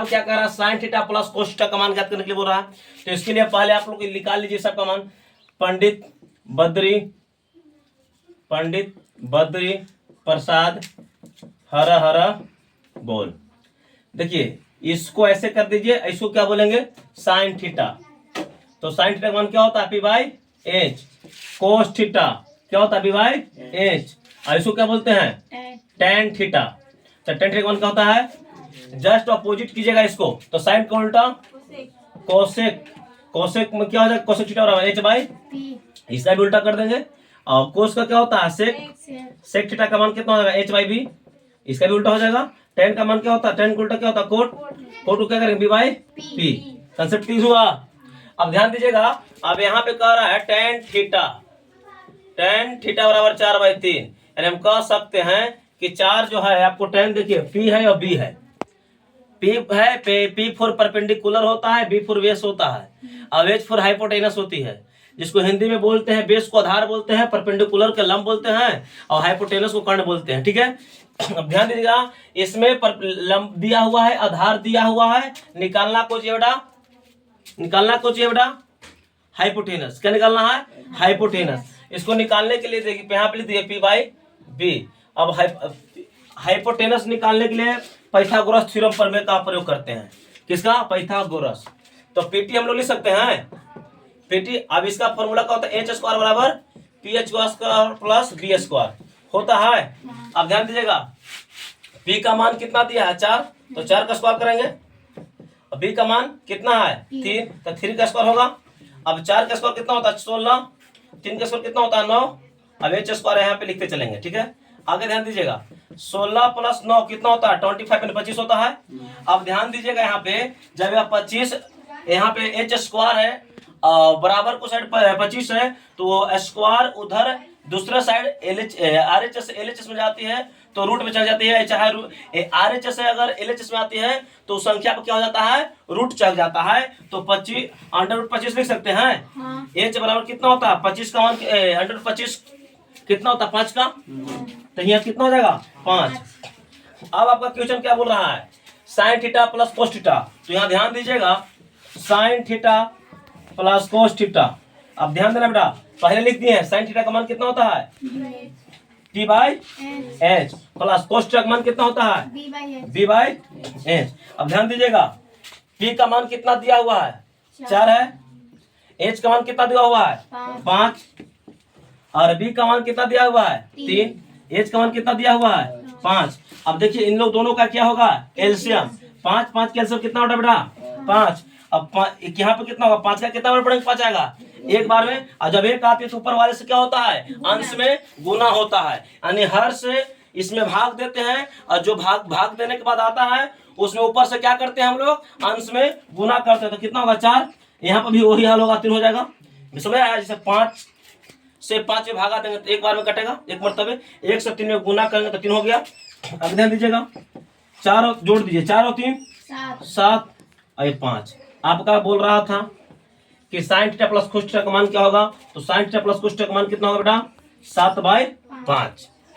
क्या कर रहा है, sine theta plus cos theta का मान ज्ञात करने के लिए बोल रहा है। तो इसके लिए पहले आप लोग निकाल लीजिए सबका मान। पंडित बद्री प्रसाद हर हर बोल। देखिए इसको ऐसे कर दीजिए, इसको क्या बोलेंगे, साइन थीटा। तो साइन थीटा का मान क्या होता है, P by H. Cos theta क्या होता है, पी बाई एच। और इसको क्या बोलते हैं, टेन थीटा। तो टेन थीटा का मान क्या होता है, जस्ट अपोजिट कीजिएगा इसको। तो साइन का उल्टा कोसेक, कोसेक में क्या हो जाएगा, कोसेक थीटा बराबर एच बाई, इसका भी उल्टा कर देंगे। और कोस का क्या होता है, सेक, सेक थीटा का मान कितना हो जाएगा, एच बाई बी, इसका भी उल्टा हो जाएगा। टेन का मान क्या होता है, टेन का उल्टा क्या होता है, कोट, कोट को क्या करेंगे, B by P. Concept clear हुआ। अब ध्यान दीजिएगा, अब यहाँ पे कह रहा है टेन थीटा, टेन थीटा बराबर 4/3। यानी हम कह सकते हैं कि 4 जो है आपको टेन, देखिए पी है और बी है। पी है, पी फोर परपेंडिकुलर होता है, बी फोर बेस होता है, और एच फोर हाइपोटेनस होती है, जिसको हिंदी में बोलते हैं बेस को आधार बोलते हैं, परपेंडिकुलर के लंब बोलते हैं, और हाइपोटेनस को कर्ण बोलते हैं। ठीक है, अब ध्यान दीजिएगा, इसमें लंब दिया हुआ है, आधार दिया हुआ है, निकालना को चाहिए बेटा, निकालना को चाहिए बेटा हाइपोटेनस। क्या निकालना है, हाइपोटेनस। इसको निकालने के लिए देखिए यहाँ पे लिख दिए पी बाई बी। अब हाइपोटेनस निकालने के लिए पाइथागोरस थ्योरम प्रमेय का प्रयोग करते हैं। किसका, पाइथागोरस। तो पीटी हम लोग लिख सकते हैं, पीटी। अब इसका फॉर्मूला क्या होता है, एच स्क्वायर बराबर P H square plus B square होता है। अब ध्यान दीजिएगा, पी का मान कितना दिया है, 4, तो 4 का स्क्वायर करेंगे। बी का मान कितना है, 3, तो 3 का स्क्वायर होगा। अब 4 का स्क्वायर कितना होता है, 16, 3 का स्क्वायर कितना होता है, 9। अब एच स्क्वायर यहाँ पे लिखते चलेंगे। ठीक है, आगे ध्यान दीजिएगा, 16 प्लस 9 कितना होता है, 25 यानी 25 होता है। अब ध्यान दीजिएगा, यहाँ पे जब यह 25, यहाँ पे एच स्क्वायर है, बराबर को साइड 25 है, तो स्क्वायर उधर दूसरा साइड RHS से LHS में जाती है, तो रूट में चल जाती है। चाहे RHS से अगर LHS में आती है तो संख्या पर क्या हो जाता है, रूट चल जाता है। तो 25 √25 लिख सकते हैं। एच बराबर कितना होता है, 25 का मान 125 कितना होता है, 5 का, तो यहाँ कितना हो जाएगा, 5। अब आपका क्वेश्चन क्या बोल रहा है, sine theta plus cos theta. तो यहाँ ध्यान दीजिएगा, sine theta plus cos theta. अब ध्यान देना बेटा, पहले लिख दिए हैं, साइन थीटा का मान कितना होता है, T by H, plus cos theta का मान कितना होता है, बी बाई एच। अब ध्यान दीजिएगा, पी का मान कितना दिया हुआ है, 4 है, एच का मान कितना दिया हुआ है, 5, और बी का मान कितना दिया हुआ है, 3, एच का मान कितना दिया हुआ है, 5। अब देखिए इन लोग दोनों का क्या होगा, एलसीएम। 5 5 कैल्सियम कितना होता है बेटा, 5। अब यहाँ पे कितना होगा, 5 का कितना बार पढ़ेंगे, 5 आएगा एक बार में। और जब एक आती है तो ऊपर वाले से क्या होता है, अंश में गुना होता है, यानी हर से इसमें भाग देते हैं, और जो भाग देने के बाद आता है उसमें ऊपर से क्या करते हैं हम लोग, अंश में गुना करते हैं। तो कितना होगा, 4। यहाँ पर भी वही हाल होगा, 3 हो जाएगा। समझ आया, जैसे 5 से 5 में भागा देंगे तो एक बार में कटेगा, एक मरतबे 1 से 3 में गुना करेंगे तो 3 हो गया। अब ध्यान दीजिएगा, 4 जोड़ दीजिए, 4 और 3 7 और 5। आपका बोल रहा था कि sine theta plus cos theta का मान क्या होगा, तो sine theta plus cos theta का मान कितना होगा बेटा, 7/5।